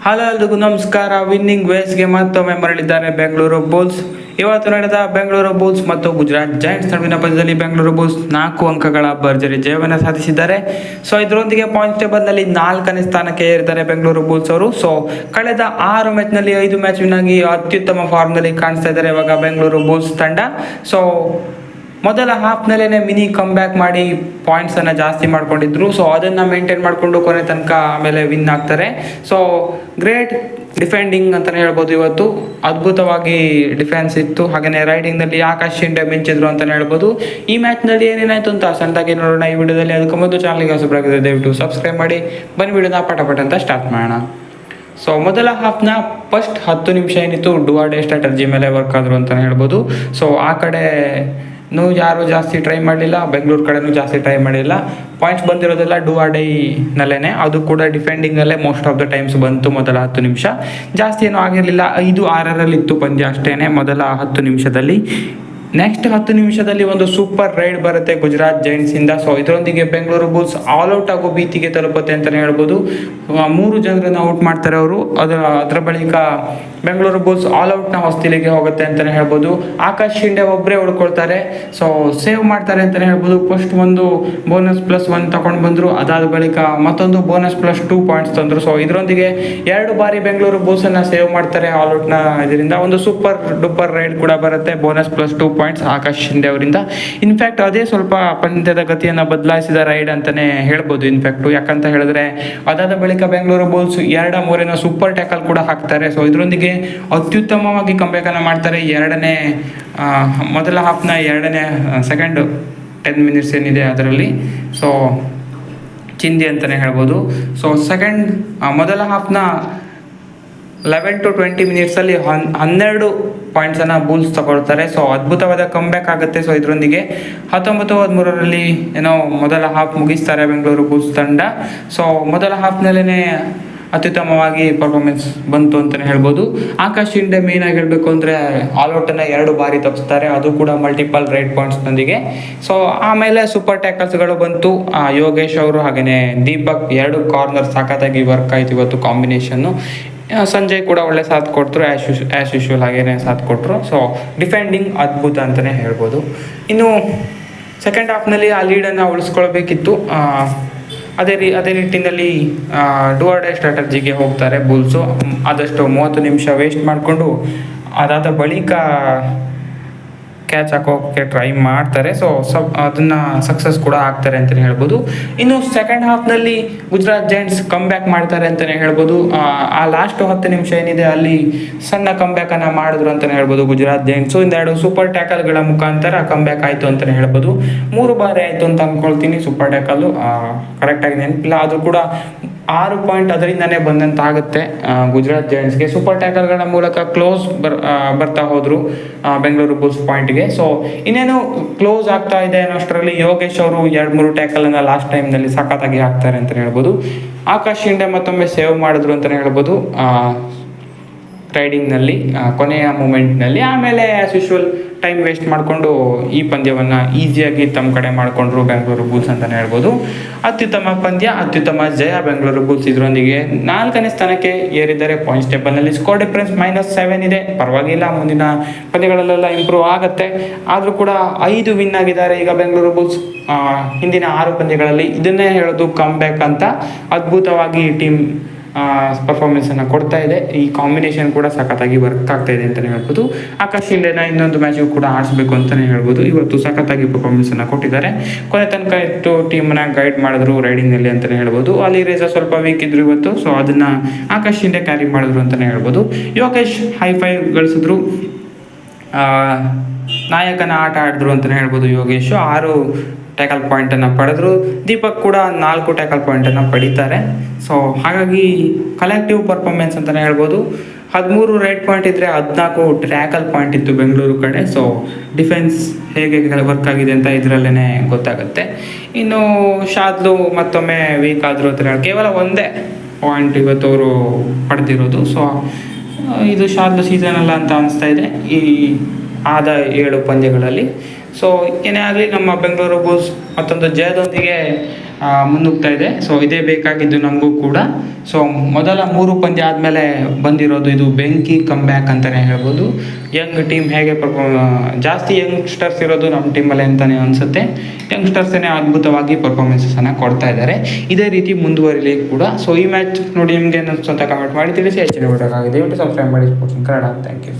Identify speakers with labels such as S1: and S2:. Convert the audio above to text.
S1: Hello ಎಲ್ರಿಗೂ ನಮಸ್ಕಾರ. Winning ವೇಸ್ಗೆ ಮತ್ತೊಮ್ಮೆ ಮರಳಿದ್ದಾರೆ ಬೆಂಗಳೂರು ಬುಲ್ಸ್. ಇವತ್ತು ನಡೆದ ಬೆಂಗಳೂರು ಬುಲ್ಸ್ ಮತ್ತು ಗುಜರಾತ್ ಜೈಂಟ್ಸ್ ನಡುವಿನ ಪಂದ್ಯದಲ್ಲಿ ಬೆಂಗಳೂರು ಬುಲ್ಸ್ 4 ಅಂಕಗಳ ಭರ್ಜರಿ ಜಯವನ್ನು ಸಾಧಿಸಿದ್ದಾರೆ. ಸೊ ಇದರೊಂದಿಗೆ ಪಾಯಿಂಟ್ ಟೇಬಲ್ನಲ್ಲಿ 4ನೇ ಸ್ಥಾನಕ್ಕೆ ಏರಿದ್ದಾರೆ ಬೆಂಗಳೂರು ಬುಲ್ಸ್ ಅವರು. ಸೊ ಕಳೆದ 6 ಮ್ಯಾಚ್ನಲ್ಲಿ 5 ಮ್ಯಾಚ್ ವಿನ್ ಆಗಿ ಅತ್ಯುತ್ತಮ ಫಾರ್ಮ್ನಲ್ಲಿ ಕಾಣಿಸ್ತಾ ಇದ್ದಾರೆ ಇವಾಗ ಬೆಂಗಳೂರು ಬುಲ್ಸ್ ತಂಡ. ಸೊ ಮೊದಲ ಹಾಫ್ನಲ್ಲೇ ಮಿನಿ ಕಮ್ ಬ್ಯಾಕ್ ಮಾಡಿ ಪಾಯಿಂಟ್ಸನ್ನು ಜಾಸ್ತಿ ಮಾಡ್ಕೊಂಡಿದ್ರು. ಸೊ ಅದನ್ನು ಮೇಂಟೈನ್ ಮಾಡಿಕೊಂಡು ಕೊನೆ ತನಕ ಆಮೇಲೆ ವಿನ್ ಆಗ್ತಾರೆ. ಸೊ ಗ್ರೇಟ್ ಡಿಫೆಂಡಿಂಗ್ ಅಂತಲೇ ಹೇಳ್ಬೋದು. ಇವತ್ತು ಅದ್ಭುತವಾಗಿ ಡಿಫೆನ್ಸ್ ಇತ್ತು. ಹಾಗೆಯೇ ರೈಡಿಂಗ್ನಲ್ಲಿ ಆಕಾಶ್ ಶಿಂಡೆ ಮಿಂಚಿದ್ರು ಅಂತಲೇ ಹೇಳ್ಬೋದು. ಈ ಮ್ಯಾಚ್ನಲ್ಲಿ ಏನೇನಾಯಿತು ಅಂತ ಸಣ್ಣದಾಗಿ ನೋಡೋಣ ಈ ವಿಡಿಯೋದಲ್ಲಿ. ಅದಕ್ಕೆ ಮೊದಲು ಚಾನಲ್ಗೆ ಹೊಸಬರಾಗಿದೆ ದಯವಿಟ್ಟು ಸಬ್ಸ್ಕ್ರೈಬ್ ಮಾಡಿ. ಬನ್ನಿ ವಿಡಿಯೋನ ಪಟ ಅಂತ ಸ್ಟಾರ್ಟ್ ಮಾಡೋಣ. ಸೊ ಮೊದಲ ಹಾಫ್ನ ಫಸ್ಟ್ 10 ನಿಮಿಷ ಏನಿತ್ತು ಡೂ ಆರ್ ಡೈ ಸ್ಟ್ರಾಟಜಿ ಮೇಲೆ ವರ್ಕ್ ಆದರು ಅಂತಲೇ ಹೇಳ್ಬೋದು. ಸೊ ಆ ಕಡೆ ಯಾರು ಜಾಸ್ತಿ ಟ್ರೈ ಮಾಡಲಿಲ್ಲ, ಬೆಂಗಳೂರು ಕಡೆನೂ ಜಾಸ್ತಿ ಟ್ರೈ ಮಾಡಿಲ್ಲ. ಪಾಯಿಂಟ್ಸ್ ಬಂದಿರೋದೆಲ್ಲ ಡೂ ಆರ್ ಡೈನಲ್ಲೇ, ಅದು ಕೂಡ ಡಿಫೆಂಡಿಂಗಲ್ಲೇ ಮೋಸ್ಟ್ ಆಫ್ ದ ಟೈಮ್ಸ್ ಬಂತು. ಮೊದಲ 10 ನಿಮಿಷ ಜಾಸ್ತಿ ಏನೂ ಆಗಿರಲಿಲ್ಲ, 5-6 ಇತ್ತು ಪಂದ್ಯ ಅಷ್ಟೇ ಮೊದಲ 10 ನಿಮಿಷದಲ್ಲಿ. ನೆಕ್ಸ್ಟ್ 10 ನಿಮಿಷದಲ್ಲಿ ಒಂದು ಸೂಪರ್ ರೈಡ್ ಬರುತ್ತೆ ಗುಜರಾತ್ ಜೈಂಟ್ಸಿಂದ. ಸೊ ಇದರೊಂದಿಗೆ ಬೆಂಗಳೂರು ಬುಲ್ಸ್ ಆಲ್ ಔಟ್ ಆಗೋ ಭೀತಿಗೆ ತಲುಪುತ್ತೆ ಅಂತಲೇ ಹೇಳ್ಬೋದು. 3 ಜನರನ್ನು ಔಟ್ ಮಾಡ್ತಾರೆ ಅವರು. ಅದರ ಬಳಿಕ ಬೆಂಗಳೂರು ಬುಲ್ಸ್ ಆಲ್ ಔಟ್ನ ಹೊಸ್ತಿಲಿಗೆ ಹೋಗುತ್ತೆ ಅಂತಲೇ ಹೇಳ್ಬೋದು. ಆಕಾಶ್ ಶಿಂಡೆ ಒಬ್ಬರೇ ಉಳ್ಕೊಳ್ತಾರೆ. ಸೊ ಸೇವ್ ಮಾಡ್ತಾರೆ ಅಂತಲೇ ಹೇಳ್ಬೋದು. ಫಸ್ಟ್ ಒಂದು ಬೋನಸ್ +1 ತಗೊಂಡು ಬಂದರು. ಅದಾದ ಬಳಿಕ ಮತ್ತೊಂದು ಬೋನಸ್ +2 ಪಾಯಿಂಟ್ಸ್ ತಂದರು. ಸೊ ಇದರೊಂದಿಗೆ 2 ಬಾರಿ ಬೆಂಗಳೂರು ಬುಲ್ಸನ್ನು ಸೇವ್ ಮಾಡ್ತಾರೆ ಆಲ್ ಔಟ್ನ ಇದರಿಂದ. ಒಂದು ಸೂಪರ್ ಡೂಪರ್ ರೈಡ್ ಕೂಡ ಬರುತ್ತೆ, ಬೋನಸ್ +2 ಪಾಯಿಂಟ್ಸ್ ಆಕಾಶ್ ಶಿಂಡೆ ಅವರಿಂದ. ಇನ್ಫ್ಯಾಕ್ಟ್ ಅದೇ ಸ್ವಲ್ಪ ಪಂದ್ಯದ ಗತಿಯನ್ನು ಬದಲಾಯಿಸಿದ ರೈಡ್ ಅಂತಲೇ ಹೇಳ್ಬೋದು ಇನ್ಫ್ಯಾಕ್ಟು. ಯಾಕಂತ ಹೇಳಿದ್ರೆ ಅದಾದ ಬಳಿಕ ಬೆಂಗಳೂರು ಬುಲ್ಸ್ 2-3 ಸೂಪರ್ ಟ್ಯಾಕಲ್ ಕೂಡ ಹಾಕ್ತಾರೆ. ಸೊ ಇದರೊಂದಿಗೆ ಅತ್ಯುತ್ತಮವಾಗಿ ಕಂಬ್ಯಾಕನ್ನು ಮಾಡ್ತಾರೆ. ಮೊದಲ ಹಾಫ್ನ ಸೆಕೆಂಡ್ 10 ಮಿನಿಟ್ಸ್ ಏನಿದೆ ಅದರಲ್ಲಿ. ಸೊ ಚಿಂದಿ ಅಂತಲೇ ಹೇಳ್ಬೋದು. ಸೊ ಮೊದಲ ಹಾಫ್ನ 11-20 ಮಿನಿಟ್ಸಲ್ಲಿ 12 ಪಾಯಿಂಟ್ಸನ್ನು ಬುಲ್ಸ್ ತಗೊಳ್ತಾರೆ. ಸೊ ಅದ್ಭುತವಾದ ಕಂಬ್ಯಾಕ್ ಆಗುತ್ತೆ. ಸೊ ಇದರೊಂದಿಗೆ 19-13 ಏನೋ ಮೊದಲ ಹಾಫ್ ಮುಗಿಸ್ತಾರೆ ಬೆಂಗಳೂರು ಬುಲ್ಸ್ ತಂಡ. ಸೊ ಮೊದಲ ಹಾಫ್ನಲ್ಲೇ ಅತ್ಯುತ್ತಮವಾಗಿ ಪರ್ಫಾರ್ಮೆನ್ಸ್ ಬಂತು ಅಂತಲೇ ಹೇಳ್ಬೋದು. ಆಕಾಶ್ ಶಿಂಡೆ ಮೇನ್ ಆಗಿ ಹೇಳಬೇಕು ಅಂದರೆ ಆಲ್ ಔಟನ್ನು 2 ಬಾರಿ ತಪ್ಪಿಸ್ತಾರೆ, ಅದು ಕೂಡ ಮಲ್ಟಿಪಲ್ ರೈಟ್ ಪಾಯಿಂಟ್ಸ್ನೊಂದಿಗೆ. ಸೊ ಆಮೇಲೆ ಸೂಪರ್ ಟ್ಯಾಕಲ್ಸ್ಗಳು ಬಂತು. ಯೋಗೇಶ್ ಅವರು ಹಾಗೆಯೇ ದೀಪಕ್ 2 ಕಾರ್ನರ್ ಸಾಕತ್ತಾಗಿ ವರ್ಕ್ ಆಯಿತು ಇವತ್ತು ಕಾಂಬಿನೇಷನ್ನು. ಸಂಜಯ್ ಕೂಡ ಒಳ್ಳೆ ಸಾಥ್ ಕೊಟ್ಟರು, ಆ್ಯಸ್ ಯೂಶುವಲ್ ಹಾಗೇನೆ ಸಾಥ್ ಕೊಟ್ಟರು. ಸೊ ಡಿಫೆಂಡಿಂಗ್ ಅದ್ಭುತ ಅಂತಲೇ ಹೇಳ್ಬೋದು. ಇನ್ನು ಸೆಕೆಂಡ್ ಹಾಫ್ನಲ್ಲಿ ಆ ಲೀಡನ್ನು ಉಳಿಸ್ಕೊಳ್ಬೇಕಿತ್ತು. ಅದೇ ನಿಟ್ಟಿನಲ್ಲಿ ಡೂ ಆರ್ ಡೈ ಸ್ಟ್ರಾಟಜಿಗೆ ಹೋಗ್ತಾರೆ ಬುಲ್ಸು. ಆದಷ್ಟು 30 ನಿಮಿಷ ವೇಸ್ಟ್ ಮಾಡಿಕೊಂಡು ಅದಾದ ಬಳಿಕ ಕ್ಯಾಚ್ ಹಾಕೋಕ್ಕೆ ಟ್ರೈ ಮಾಡ್ತಾರೆ. ಸೊ ಅದನ್ನು ಸಕ್ಸಸ್ ಕೂಡ ಆಗ್ತಾರೆ ಅಂತಲೇ ಹೇಳ್ಬೋದು. ಇನ್ನು ಸೆಕೆಂಡ್ ಹಾಫ್ನಲ್ಲಿ ಗುಜರಾತ್ ಜೈಂಟ್ಸ್ ಕಮ್ ಬ್ಯಾಕ್ ಮಾಡ್ತಾರೆ ಅಂತಲೇ ಹೇಳ್ಬೋದು. ಆ ಲಾಸ್ಟ್ 10 ನಿಮಿಷ ಏನಿದೆ ಅಲ್ಲಿ ಸಣ್ಣ ಕಮ್ ಬ್ಯಾಕನ್ನು ಮಾಡಿದ್ರು ಅಂತಲೇ ಹೇಳ್ಬೋದು ಗುಜರಾತ್ ಜೈಂಟ್ಸು. 2 ಸೂಪರ್ ಟ್ಯಾಕಲ್ಗಳ ಮುಖಾಂತರ ಕಮ್ ಬ್ಯಾಕ್ ಆಯಿತು ಅಂತಲೇ ಹೇಳ್ಬೋದು. 3 ಬಾರಿ ಆಯಿತು ಅಂತ ಅಂದ್ಕೊಳ್ತೀನಿ ಸೂಪರ್ ಟ್ಯಾಕಲ್ಲು, ಕರೆಕ್ಟಾಗಿ ನೆನಪಿಲ್ಲ. ಆದರೂ ಕೂಡ 6 ಪಾಯಿಂಟ್ ಅದರಿಂದನೇ ಬಂದಂತಾಗುತ್ತೆ ಗುಜರಾತ್ ಜೈಂಟ್ಸ್ಗೆ. ಸೂಪರ್ ಟ್ಯಾಕಲ್ಗಳ ಮೂಲಕ ಕ್ಲೋಸ್ ಬರ್ತಾ ಹೋದರು ಬೆಂಗಳೂರು ಬುಲ್ಸ್ ಪಾಯಿಂಟ್ಗೆ. ಸೊ ಇನ್ನೇನು ಕ್ಲೋಸ್ ಆಗ್ತಾ ಇದೆ ಅನ್ನೋಷ್ಟರಲ್ಲಿ ಯೋಗೇಶ್ ಅವರು 2-3 ಟ್ಯಾಕಲನ್ನು ಲಾಸ್ಟ್ ಟೈಮ್ನಲ್ಲಿ ಸಖತ್ತಾಗಿ ಹಾಕ್ತಾರೆ ಅಂತಲೇ ಹೇಳ್ಬೋದು. ಆಕಾಶ್ ಶಿಂಡೆ ಮತ್ತೊಮ್ಮೆ ಸೇವ್ ಮಾಡಿದ್ರು ಅಂತಲೇ ಹೇಳ್ಬೋದು ರೈಡಿಂಗ್ನಲ್ಲಿ ಕೊನೆಯ ಮೂಮೆಂಟ್ನಲ್ಲಿ. ಆಮೇಲೆ ಆ್ಯಸ್ ಯೂಶುವಲ್ ಟೈಮ್ ವೇಸ್ಟ್ ಮಾಡಿಕೊಂಡು ಈ ಪಂದ್ಯವನ್ನು ಈಸಿಯಾಗಿ ತಮ್ಮ ಕಡೆ ಮಾಡಿಕೊಂಡ್ರು ಬೆಂಗಳೂರು ಬುಲ್ಸ್ ಅಂತಲೇ ಹೇಳ್ಬೋದು. ಅತ್ಯುತ್ತಮ ಪಂದ್ಯ, ಅತ್ಯುತ್ತಮ ಜಯ ಬೆಂಗಳೂರು ಬುಲ್ಸ್. ಇದರೊಂದಿಗೆ 4ನೇ ಸ್ಥಾನಕ್ಕೆ ಏರಿದ್ದಾರೆ ಪಾಯಿಂಟ್ಸ್ ಟೇಬಲ್ನಲ್ಲಿ. ಸ್ಕೋರ್ ಡಿಫರೆನ್ಸ್ -7 ಇದೆ, ಪರವಾಗಿಲ್ಲ. ಮುಂದಿನ ಪಂದ್ಯಗಳಲ್ಲೆಲ್ಲ ಇಂಪ್ರೂವ್ ಆಗುತ್ತೆ. ಆದರೂ ಕೂಡ 5 ವಿನ್ ಆಗಿದ್ದಾರೆ ಈಗ ಬೆಂಗಳೂರು ಬುಲ್ಸ್ ಹಿಂದಿನ 6 ಪಂದ್ಯಗಳಲ್ಲಿ. ಇದನ್ನೇ ಹೇಳೋದು ಕಮ್ ಬ್ಯಾಕ್ ಅಂತ. ಅದ್ಭುತವಾಗಿ ಟೀಮ್ ಪರ್ಫಾರ್ಮೆನ್ಸನ್ನು ಕೊಡ್ತಾ ಇದೆ. ಈ ಕಾಂಬಿನೇಷನ್ ಕೂಡ ಸಖತ್ತಾಗಿ ವರ್ಕ್ ಆಗ್ತಾ ಇದೆ ಅಂತಲೇ ಹೇಳ್ಬೋದು. ಆಕಾಶ್ ಶಿಂಡೆನ ಇನ್ನೊಂದು ಮ್ಯಾಚಿಗೂ ಕೂಡ ಆಡಿಸ್ಬೇಕು ಅಂತಲೇ ಹೇಳ್ಬೋದು. ಇವತ್ತು ಸಖತ್ತಾಗಿ ಪರ್ಫಾರ್ಮೆನ್ಸನ್ನು ಕೊಟ್ಟಿದ್ದಾರೆ. ಕೊನೆ ತನಕ ಇಟ್ಟು ಟೀಮನ್ನ ಗೈಡ್ ಮಾಡಿದ್ರು ರೈಡಿಂಗ್ನಲ್ಲಿ ಅಂತಲೇ ಹೇಳ್ಬೋದು. ಅಲ್ಲಿ ರೇಜರ್ ಸ್ವಲ್ಪ ವೀಕ್ ಇದ್ರು ಇವತ್ತು. ಸೊ ಅದನ್ನು ಆಕಾಶ್ ಶಿಂಡೆ ಕ್ಯಾರಿ ಮಾಡಿದ್ರು ಅಂತಲೇ ಹೇಳ್ಬೋದು. ಯೋಗೇಶ್ ಹೈ-5 ಗಳಿಸಿದ್ರು, ನಾಯಕನ ಆಟ ಆಡಿದ್ರು ಅಂತಲೇ ಹೇಳ್ಬೋದು ಯೋಗೇಶ್. 6 ಟ್ಯಾಕಲ್ ಪಾಯಿಂಟನ್ನು ಪಡೆದ್ರು. ದೀಪಕ್ ಕೂಡ 4 ಟ್ಯಾಕಲ್ ಪಾಯಿಂಟನ್ನು ಪಡೀತಾರೆ. ಸೊ ಹಾಗಾಗಿ ಕಲೆಕ್ಟಿವ್ ಪರ್ಫಾರ್ಮೆನ್ಸ್ ಅಂತಲೇ ಹೇಳ್ಬೋದು. 13 ರೈಟ್ ಪಾಯಿಂಟ್ ಇದ್ದರೆ 14 ಟ್ಯಾಕಲ್ ಪಾಯಿಂಟ್ ಇತ್ತು ಬೆಂಗಳೂರು ಕಡೆ. ಸೊ ಡಿಫೆನ್ಸ್ ಹೇಗೆ ವರ್ಕ್ ಆಗಿದೆ ಅಂತ ಇದರಲ್ಲೇ ಗೊತ್ತಾಗುತ್ತೆ. ಇನ್ನು ಶಾದ್ಲು ಮತ್ತೊಮ್ಮೆ ವೀಕ್ ಆದರು ಅಂತ ಹೇಳಿ ಕೇವಲ 1 ಪಾಯಿಂಟ್ ಇವತ್ತು ಅವರು ಪಡೆದಿರೋದು. ಸೊ ಇದು ಶಾದ್ಲು ಸೀಸನ್ ಅಲ್ಲ ಅಂತ ಅನಿಸ್ತಾ ಇದೆ. ಈ ಆದ 7 ಪಂದ್ಯಗಳಲ್ಲಿ. ಸೊ ಏನೇ ಆಗಲಿ ನಮ್ಮ ಬೆಂಗಳೂರು ಬುಲ್ಸ್ ಮತ್ತೊಂದು ಜಯದೊಂದಿಗೆ ಮುನ್ನುಗ್ತಾ ಇದೆ. ಸೊ ಇದೇ ಬೇಕಾಗಿದ್ದು ನಮಗೂ ಕೂಡ. ಸೊ ಮೊದಲ 3 ಪಂದ್ಯ ಆದಮೇಲೆ ಬಂದಿರೋದು ಇದು ಬೆಂಕಿ ಕಮ್ ಬ್ಯಾಕ್ ಅಂತಲೇ ಹೇಳ್ಬೋದು. ಯಂಗ್ ಟೀಮ್ ಹೇಗೆ ಜಾಸ್ತಿ ಯಂಗ್ಸ್ಟರ್ಸ್ ಇರೋದು ನಮ್ಮ ಟೀಮಲ್ಲಿ ಅಂತಲೇ ಅನಿಸುತ್ತೆ. ಯಂಗ್ಸ್ಟರ್ಸೇ ಅದ್ಭುತವಾಗಿ ಪರ್ಫಾರ್ಮೆನ್ಸನ್ನು ಕೊಡ್ತಾ ಇದ್ದಾರೆ. ಇದೇ ರೀತಿ ಮುಂದುವರಿಲಿ ಕೂಡ. ಸೊ ಈ ಮ್ಯಾಚ್ ನೋಡಿ ನಿಮಗೆ ಅನಿಸ್ತು ಅಂತ ಕಮೆಂಟ್ ಮಾಡಿ ತಿಳಿಸಿ. ಹೆಚ್ಚಿನ ವಿಡಿಯೋಕ್ಕಾಗಿ ದಯವಿಟ್ಟು ಸಬ್ಸ್ಕ್ರೈಬ್ ಮಾಡಿ ಸ್ಪೋರ್ಟ್ಸ್ ಕನ್ನಡ. Thank you.